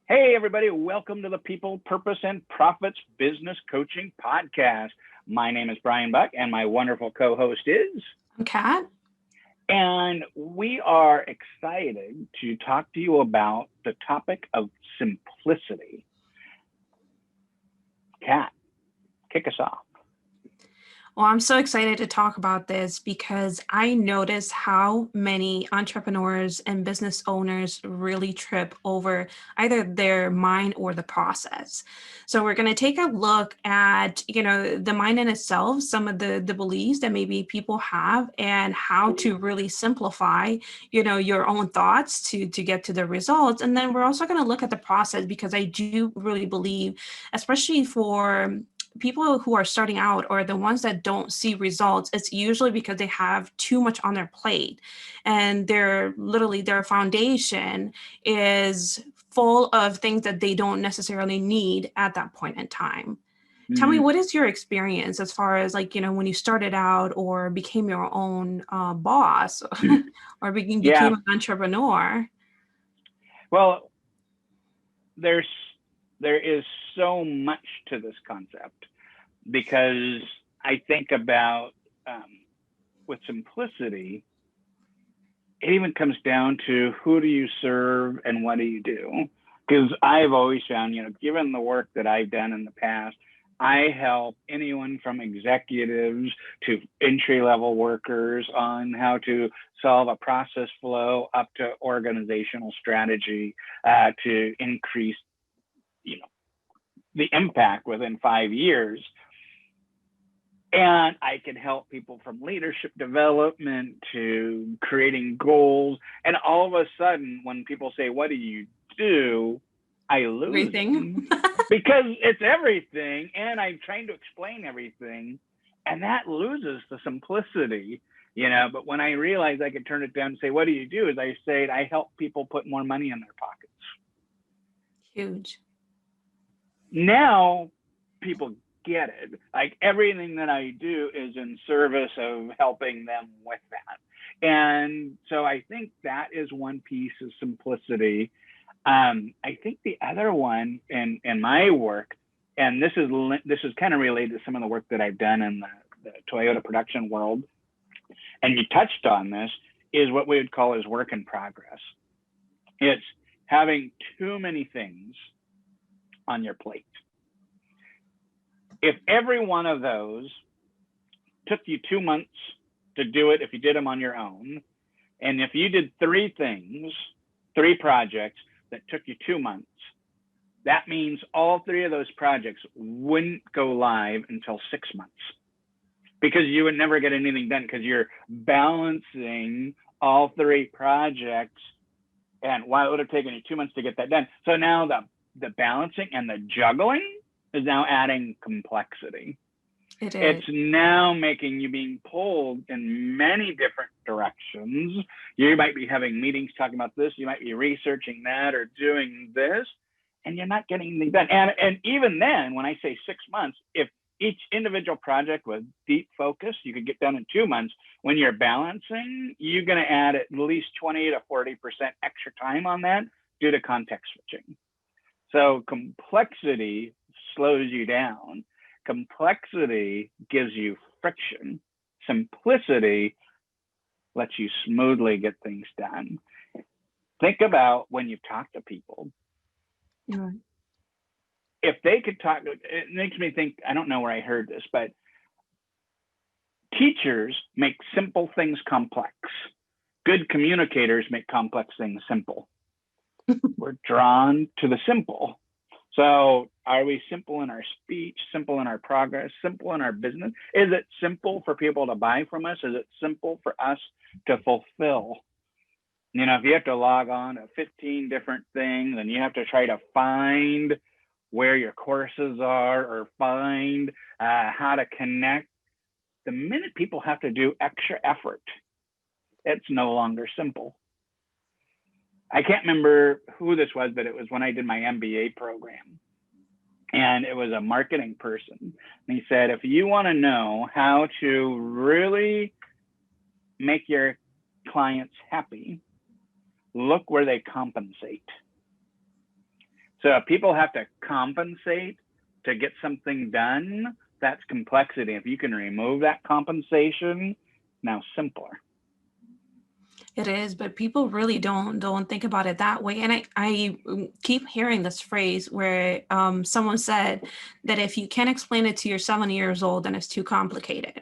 Hey, everybody. Welcome to the People, Purpose, and Profits Business Coaching Podcast. My name is Brian Buck, and my wonderful co-host is... I'm Kat. And we are excited to talk to you about the topic of simplicity. Kat, kick us off. Well, I'm so excited to talk about this because I notice how many entrepreneurs and business owners really trip over either their mind or the process. So we're going to take a look at, the mind in itself, some of the beliefs that maybe people have, and how to really simplify, your own thoughts to get to the results. And then we're also going to look at the process, because I do really believe, especially for people who are starting out or the ones that don't see results, it's usually because they have too much on their plate, and their foundation is full of things that they don't necessarily need at that point in time. Tell me, what is your experience as far as when you started out or became your own boss or became an entrepreneur? Well, there is so much to this concept, because I think about with simplicity, it even comes down to who do you serve and what do you do? Because I've always found, given the work that I've done in the past, I help anyone from executives to entry-level workers on how to solve a process flow up to organizational strategy to increase, the impact within 5 years. And I can help people from leadership development to creating goals. And all of a sudden, when people say, what do you do? I lose everything. Because it's everything. And I'm trying to explain everything. And that loses the simplicity, But when I realized I could turn it down and say, what do you do? Is I say, I help people put more money in their pockets. Huge. Now people get it. Like, everything that I do is in service of helping them with that. And so I think that is one piece of simplicity. I think the other one in my work, and this is kind of related to some of the work that I've done in the Toyota production world, and you touched on this, is what we would call as work in progress. It's having too many things on your plate. If every one of those took you 2 months to do it, if you did them on your own, and if you did 3 projects that took you 2 months, that means all 3 of those projects wouldn't go live until 6 months, because you would never get anything done, because you're balancing all 3 projects. And while it would have taken you 2 months to get that done, so now the balancing and the juggling is now adding complexity. It's now making you being pulled in many different directions. You might be having meetings talking about this, you might be researching that or doing this, and you're not getting anything done. And even then, when I say 6 months, if each individual project was deep focus, you could get done in 2 months. When you're balancing, you're going to add at least 20 to 40% extra time on that due to context switching. So complexity slows you down. Complexity gives you friction. Simplicity lets you smoothly get things done. Think about when you talk to people. Yeah. If they could talk, it makes me think, I don't know where I heard this, but teachers make simple things complex. Good communicators make complex things simple. We're drawn to the simple. So are we simple in our speech, simple in our progress, simple in our business? Is it simple for people to buy from us? Is it simple for us to fulfill? If you have to log on to 15 different things and you have to try to find where your courses are or find how to connect, the minute people have to do extra effort, it's no longer simple. I can't remember who this was, but it was when I did my MBA program. and it was a marketing person. And he said, if you want to know how to really make your clients happy, look where they compensate. So if people have to compensate to get something done, that's complexity. If you can remove that compensation, now simpler. It is, but people really don't think about it that way. And I keep hearing this phrase where someone said that if you can't explain it to your 7 years old, then it's too complicated.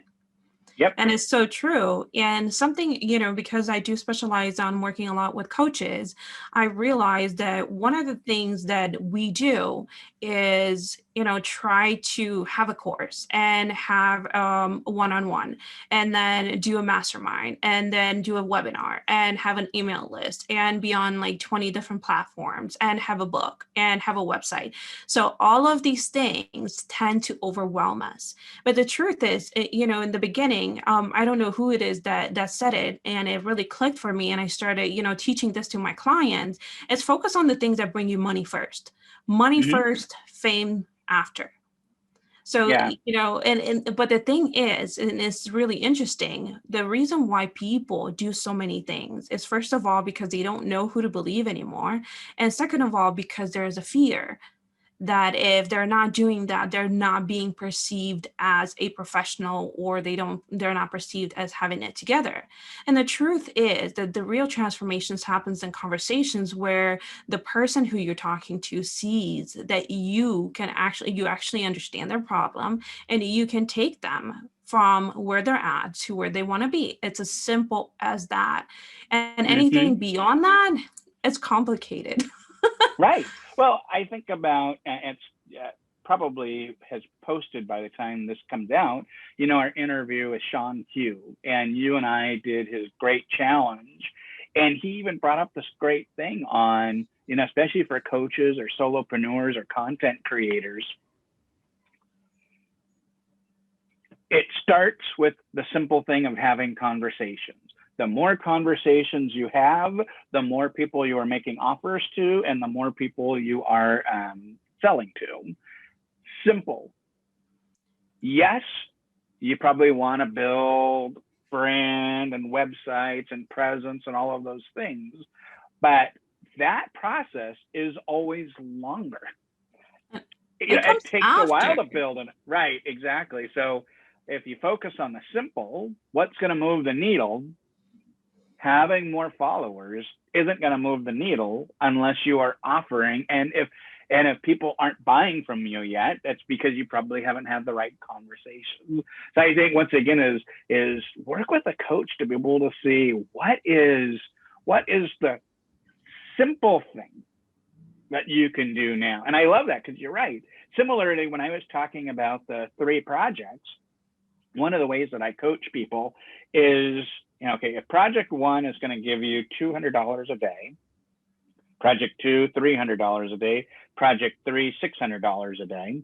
Yep. And it's so true. And something, because I do specialize on working a lot with coaches, I realized that one of the things that we do is, try to have a course and have a one-on-one, and then do a mastermind, and then do a webinar, and have an email list, and be on like 20 different platforms, and have a book, and have a website. So all of these things tend to overwhelm us. But the truth is, in the beginning, I don't know who it is that said it, and it really clicked for me. And I started, teaching this to my clients. It's focus on the things that bring you money first. Money first, fame after. So, Yeah. but the thing is, and it's really interesting, the reason why people do so many things is, first of all, because they don't know who to believe anymore. And second of all, because there is a fear that if they're not doing that, they're not being perceived as a professional, or they're not perceived as having it together. And the truth is that the real transformations happens in conversations where the person who you're talking to sees that you actually understand their problem, and you can take them from where they're at to where they want to be. It's as simple as that. And anything beyond that, it's complicated. Right. Well, I think about it's probably has posted by the time this comes out, our interview with Sean Q. And you and I did his great challenge. And he even brought up this great thing on, especially for coaches or solopreneurs or content creators. It starts with the simple thing of having conversations. The more conversations you have, the more people you are making offers to, and the more people you are selling to. Simple. Yes, you probably want to build brand and websites and presence and all of those things, but that process is always longer. It takes a while to build it. Right, exactly. So if you focus on the simple, what's going to move the needle? Having more followers isn't going to move the needle unless you are offering. And if people aren't buying from you yet, that's because you probably haven't had the right conversation. So I think once again is work with a coach to be able to see what is the simple thing that you can do now. And I love that, because you're right. Similarly, when I was talking about the 3 projects, one of the ways that I coach people is, okay, if project 1 is going to give you $200 a day, project 2, $300 a day, project 3, $600 a day.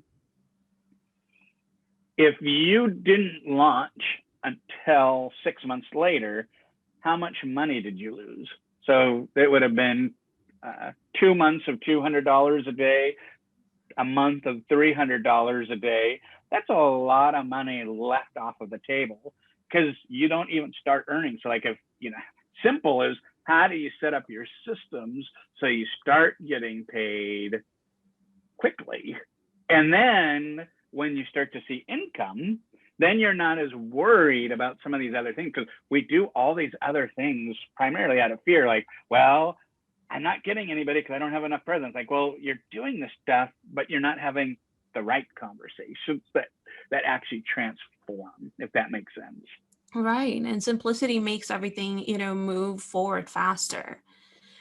If you didn't launch until 6 months later, how much money did you lose? So it would have been 2 months of $200 a day, a month of $300 a day. That's a lot of money left off of the table, because you don't even start earning. So like, if, simple is, how do you set up your systems so you start getting paid quickly? And then when you start to see income, then you're not as worried about some of these other things, because we do all these other things primarily out of fear. Like, well, I'm not getting anybody because I don't have enough presence. Like, well, you're doing this stuff, but you're not having the right conversations that actually transform, if that makes sense. Right. And simplicity makes everything, move forward faster.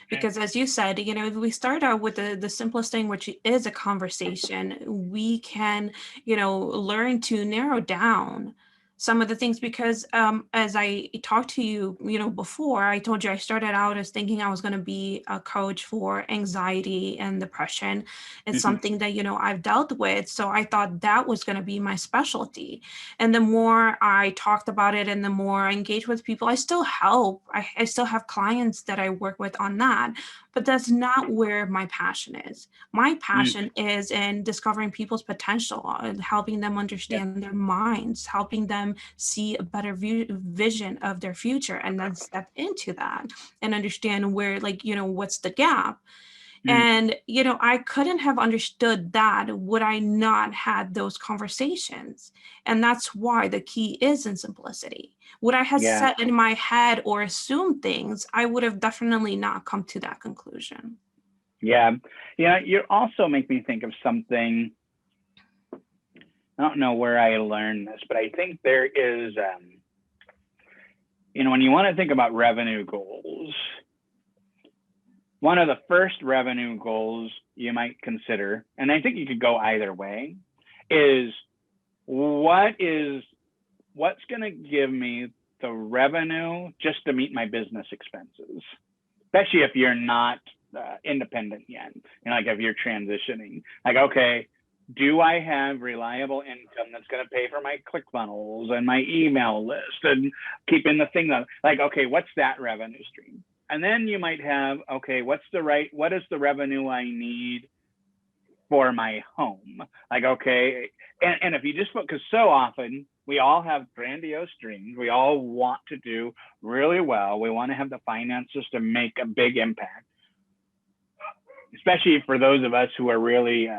Because as you said, if we start out with the simplest thing, which is a conversation, we can, learn to narrow down some of the things. Because as I talked to you, before, I told you I started out as thinking I was going to be a coach for anxiety and depression. It's something that, I've dealt with. So I thought that was going to be my specialty. And the more I talked about it and the more I engaged with people, I still help. I still have clients that I work with on that. but that's not where my passion is. My Mm, passion is in discovering people's potential and helping them yep. understand their minds, helping them see a better vision of their future, and then step into that and understand where, like, what's the gap. Mm, And, I couldn't have understood that would I not had those conversations. And that's why the key is in simplicity. Would I have yeah. set in my head or assumed things, I would have definitely not come to that conclusion. Yeah. Yeah. You also make me think of something. I don't know where I learned this, but I think there is, when you want to think about revenue goals, one of the first revenue goals you might consider, and I think you could go either way, is what's going to give me the revenue just to meet my business expenses, especially if you're not independent yet. Like if you're transitioning, like, okay, do I have reliable income that's going to pay for my ClickFunnels and my email list and keeping the thing up? Like, okay, what's that revenue stream? And then you might have, okay, what is the revenue I need for my home? Like, okay, and if you just, because so often we all have grandiose dreams, we all want to do really well, we want to have the finances to make a big impact, especially for those of us who are really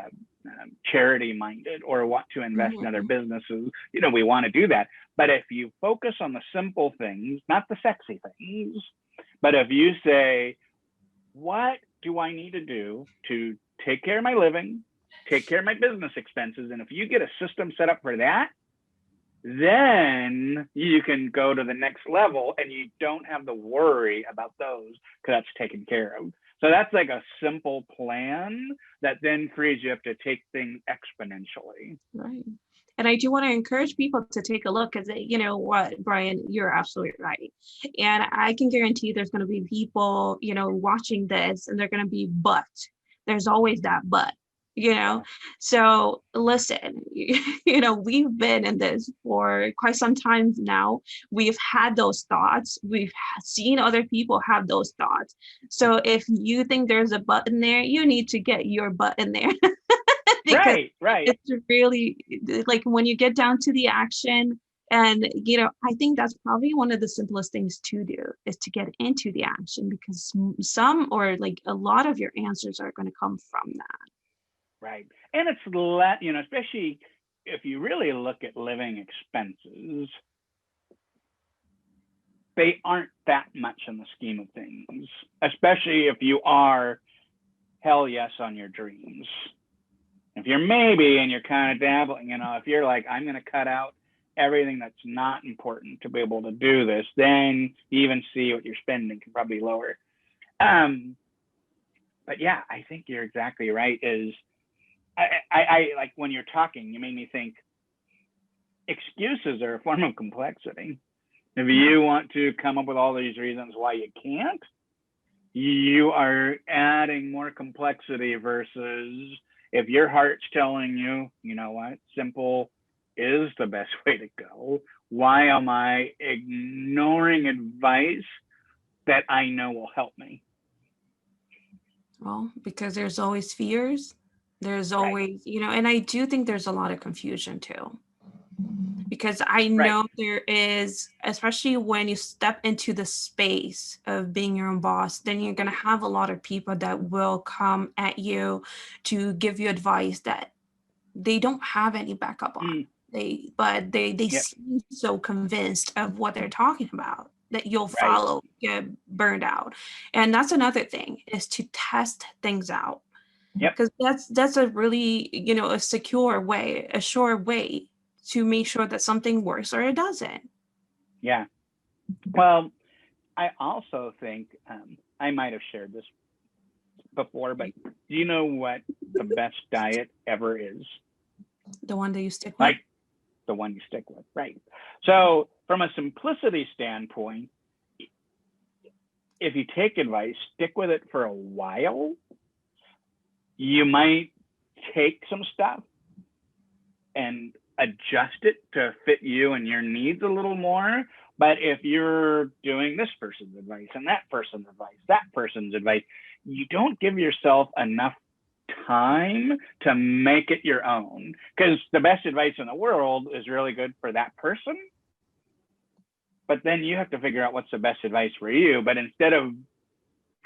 charity minded or want to invest in other Mhm. businesses. We want to do that. But if you focus on the simple things, not the sexy things, but if you say, what do I need to do to take care of my living, take care of my business expenses? And if you get a system set up for that, then you can go to the next level and you don't have to worry about those because that's taken care of. So that's like a simple plan that then frees you up to take things exponentially. Right. And I do want to encourage people to take a look because, you know what, Brian, you're absolutely right. And I can guarantee there's going to be people, watching this and they're going to be, but there's always that but, you know. Yeah. So listen, we've been in this for quite some time now. We've had those thoughts. We've seen other people have those thoughts. So if you think there's a but in there, you need to get your butt in there. Because Right. it's really like when you get down to the action, and I think that's probably one of the simplest things to do is to get into the action, because some or like a lot of your answers are going to come from that. Right. And it's, especially if you really look at living expenses, they aren't that much in the scheme of things, especially if you are hell yes on your dreams. If you're maybe and you're kind of dabbling, if you're like, I'm going to cut out everything that's not important to be able to do this, then you even see what you're spending can probably lower. But yeah, I think you're exactly right. I like when you're talking, you made me think excuses are a form of complexity. If Yeah. you want to come up with all these reasons why you can't, you are adding more complexity versus if your heart's telling you, you know what, simple is the best way to go. Why am I ignoring advice that I know will help me? Well, because there's always fears. There's Right, always, and I do think there's a lot of confusion too. Because I right. know there is, especially when you step into the space of being your own boss, then you're going to have a lot of people that will come at you to give you advice that they don't have any backup on. Mm, But they yep, seem so convinced of what they're talking about that you'll right. follow, get burned out. And that's another thing, is to test things out, Yep, because that's a really, a secure way, a sure way to make sure that something works or it doesn't. yeah. Well, I also think I might have shared this before, but Right? do you know what the best diet ever is? The one that you stick with. Like the one you stick with, right? So, from a simplicity standpoint, if you take advice, stick with it for a while. You might take some stuff and adjust it to fit you and your needs a little more. But if you're doing this person's advice and that person's advice, you don't give yourself enough time to make it your own, because the best advice in the world is really good for that person, but then you have to figure out what's the best advice for you. But instead of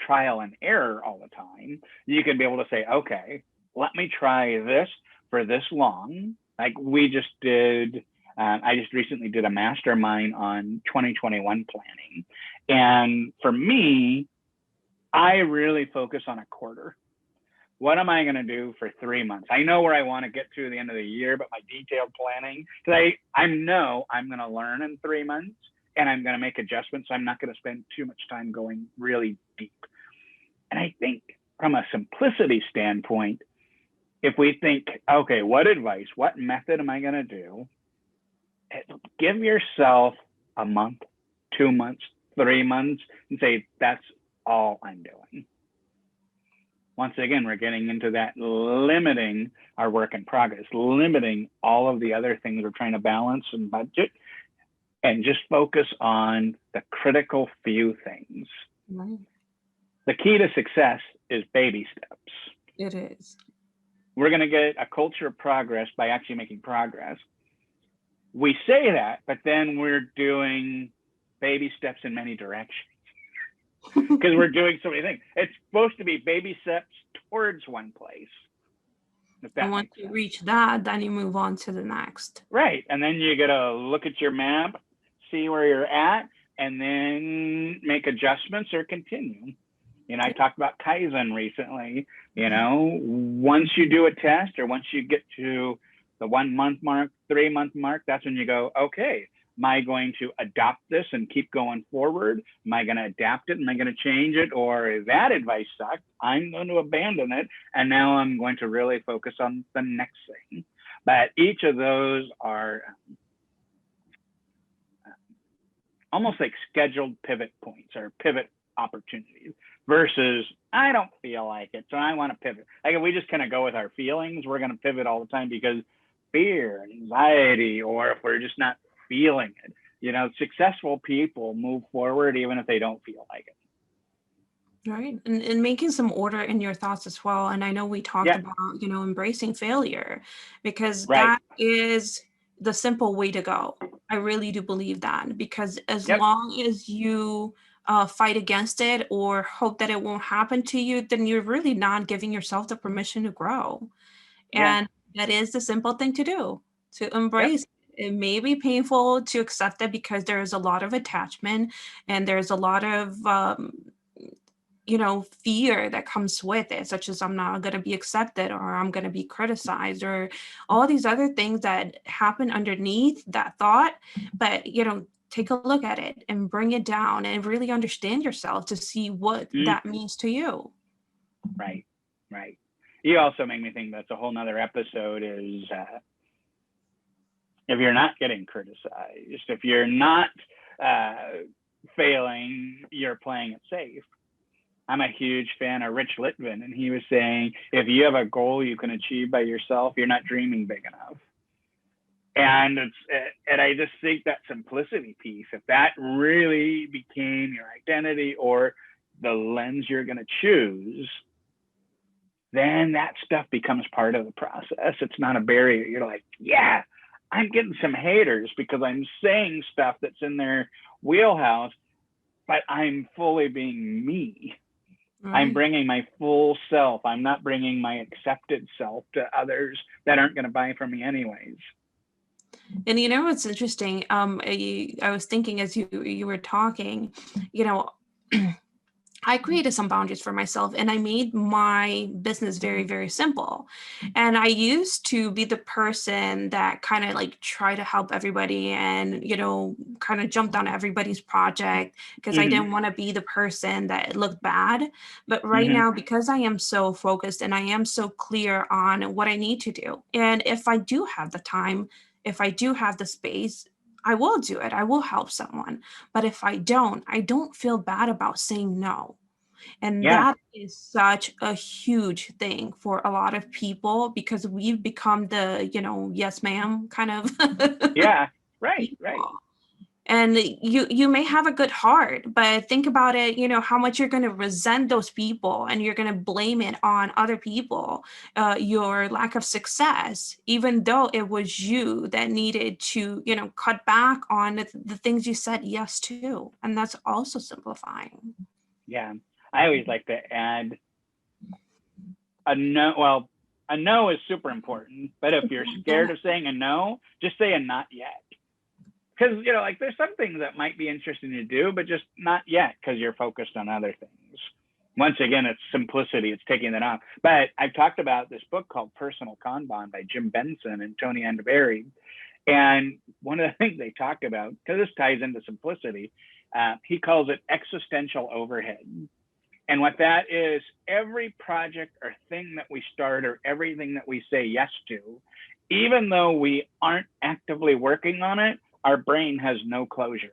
trial and error all the time, you can be able to say, okay, let me try this for this long. Like we just did, I just recently did a mastermind on 2021 planning. And for me, I really focus on a quarter. What am I going to do for 3 months? I know where I want to get to the end of the year, but my detailed planning, because I know I'm going to learn in 3 months and I'm going to make adjustments. So I'm not going to spend too much time going really deep. And I think from a simplicity standpoint, if we think, okay, what advice, what method am I going to do? Give yourself a month, 2 months, 3 months, and say, that's all I'm doing. Once again, we're getting into that limiting our work in progress, limiting all of the other things we're trying to balance and budget, and just focus on the critical few things. Right. The key to success is baby steps. It is. We're going to get a culture of progress by actually making progress. We say that, but then we're doing baby steps in many directions because we're doing so many things. It's supposed to be baby steps towards one place. And once you reach that, then you move on to the next. Right. And then you got to look at your map, see where you're at, and then make adjustments or continue. You know, I talked about Kaizen recently. You know, once you do a test or once you get to the 1 month mark, 3 month mark, that's when you go, okay, am I going to adopt this and keep going forward? Am I going to adapt it? Am I going to change it? Or that advice sucked, I'm going to abandon it. And now I'm going to really focus on the next thing. But each of those are almost like scheduled pivot points or pivot opportunities versus I don't feel like it, so I want to pivot. Like if we just kind of go with our feelings, we're going to pivot all the time because fear, anxiety, or if we're just not feeling it. You know, successful people move forward even if they don't feel like it. Right. And making some order in your thoughts as well. And I know we talked about, you know, embracing failure because that is the simple way to go. I really do believe that because as long as you fight against it or hope that it won't happen to you, then you're really not giving yourself the permission to grow. And that is the simple thing to do, to embrace. It may be painful to accept it because there's a lot of attachment and there's a lot of, you know, fear that comes with it, such as I'm not going to be accepted or I'm going to be criticized or all these other things that happen underneath that thought. But, you know, take a look at it and bring it down and really understand yourself to see what that means to you. Right, right. You also make me think that's a whole nother episode is if you're not getting criticized, if you're not failing, you're playing it safe. I'm a huge fan of Rich Litvin, and he was saying, if you have a goal you can achieve by yourself, you're not dreaming big enough. And I just think that simplicity piece, if that really became your identity or the lens you're going to choose, then that stuff becomes part of the process. It's not a barrier. You're like, yeah, I'm getting some haters because I'm saying stuff that's in their wheelhouse, but I'm fully being me. I'm bringing my full self. I'm not bringing my accepted self to others that aren't going to buy from me anyways. And you know what's interesting? I was thinking as you were talking, you know, I created some boundaries for myself and I made my business very, very simple. And I used to be the person that kind of like try to help everybody and, you know, kind of jumped on everybody's project because I didn't want to be the person that looked bad. But right now, because I am so focused and I am so clear on what I need to do, and if I do have the time, if I do have the space, I will do it. I will help someone. But if I don't feel bad about saying no. And that is such a huge thing for a lot of people because we've become the, you know, yes, ma'am kind of. Right. And you may have a good heart, but think about it, how much you're going to resent those people and you're going to blame it on other people, your lack of success, even though it was you that needed to, cut back on the things you said yes to. And that's also simplifying. Yeah. I always like to add a no. Well, a no is super important, but if you're scared of saying a no, just say a not yet. Because, like there's some things that might be interesting to do, but just not yet because you're focused on other things. Once again, it's simplicity. It's taking that off. But I've talked about this book called Personal Kanban by Jim Benson and Tony Andavari. And one of the things they talk about, because this ties into simplicity, he calls it existential overhead. And what that is, every project or thing that we start or everything that we say yes to, even though we aren't actively working on it, our brain has no closure.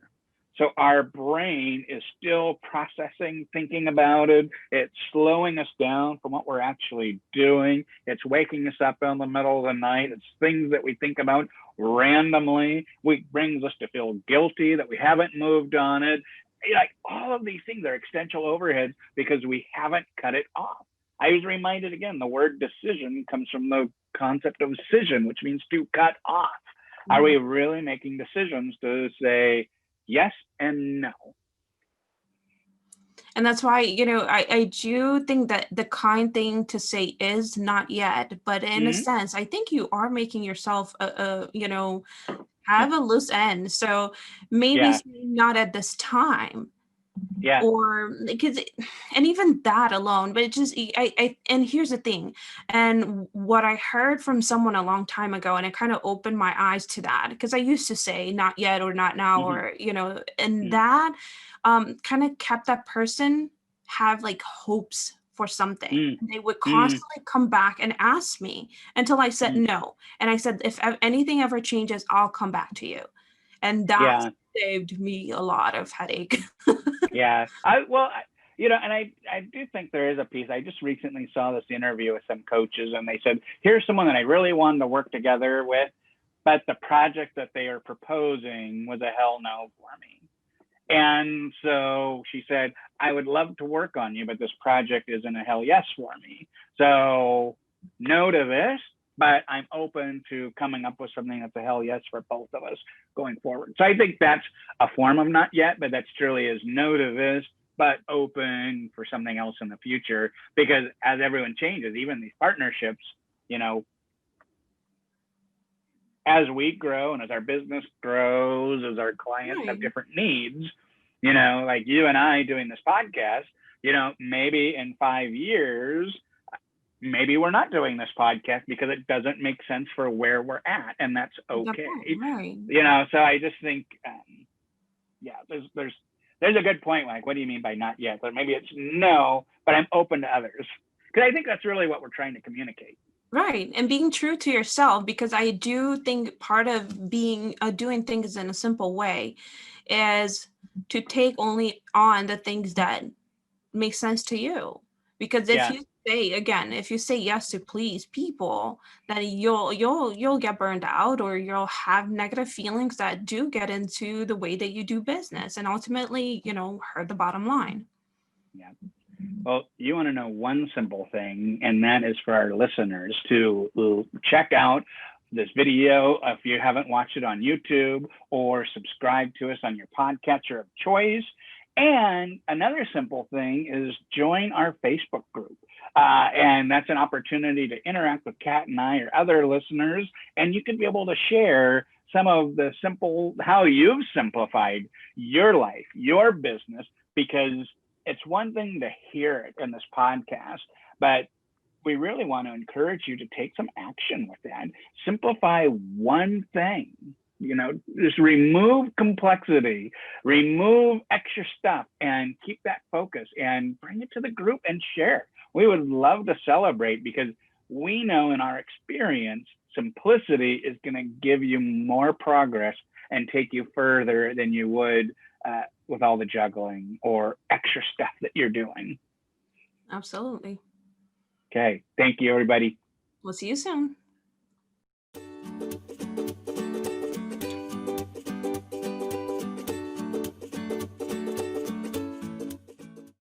So our brain is still processing, thinking about it. It's slowing us down from what we're actually doing. It's waking us up in the middle of the night. It's things that we think about randomly. It brings us to feel guilty that we haven't moved on it. Like all of these things are existential overheads because we haven't cut it off. I was reminded again, the word decision comes from the concept of scission, which means to cut off. Are we really making decisions to say yes and no? And that's why, I do think that the kind thing to say is not yet, but in a sense, I think you are making yourself, have a loose end. So maybe not at this time. Yeah. Or because, and even that alone, but it just, and here's the thing. And what I heard from someone a long time ago, and it kind of opened my eyes to that, because I used to say not yet or not now, or, and that kind of kept that person have like hopes for something. They would constantly come back and ask me until I said no. And I said, if anything ever changes, I'll come back to you. And that saved me a lot of headache. Yeah. And I do think there is a piece. I just recently saw this interview with some coaches, and they said, here's someone that I really wanted to work together with, but the project that they are proposing was a hell no for me. And so she said, I would love to work on you, but this project isn't a hell yes for me. So no to this, but I'm open to coming up with something that's a hell yes for both of us going forward. So I think that's a form of not yet, but that's truly is no to this, but open for something else in the future. Because as everyone changes, even these partnerships, as we grow and as our business grows, as our clients have different needs, like you and I doing this podcast, maybe in 5 years, maybe we're not doing this podcast because it doesn't make sense for where we're at, and that's okay. Right. So I just think, there's a good point. Like, what do you mean by not yet? But maybe it's no, but I'm open to others, because I think that's really what we're trying to communicate. Right. And being true to yourself, because I do think part of being doing things in a simple way is to take only on the things that make sense to you. Because if you say yes to please people, then you'll get burned out, or you'll have negative feelings that do get into the way that you do business, and ultimately, hurt the bottom line. Yeah. Well, you want to know one simple thing, and that is for our listeners to check out this video if you haven't watched it on YouTube, or subscribe to us on your podcatcher of choice. And another simple thing is join our Facebook group. And that's an opportunity to interact with Kat and I or other listeners. And you can be able to share some of the how you've simplified your life, your business, because it's one thing to hear it in this podcast, but we really want to encourage you to take some action with that. Simplify one thing, just remove complexity, remove extra stuff, and keep that focus and bring it to the group and share. We would love to celebrate, because we know in our experience, simplicity is going to give you more progress and take you further than you would with all the juggling or extra stuff that you're doing. Absolutely. Okay. Thank you, everybody. We'll see you soon.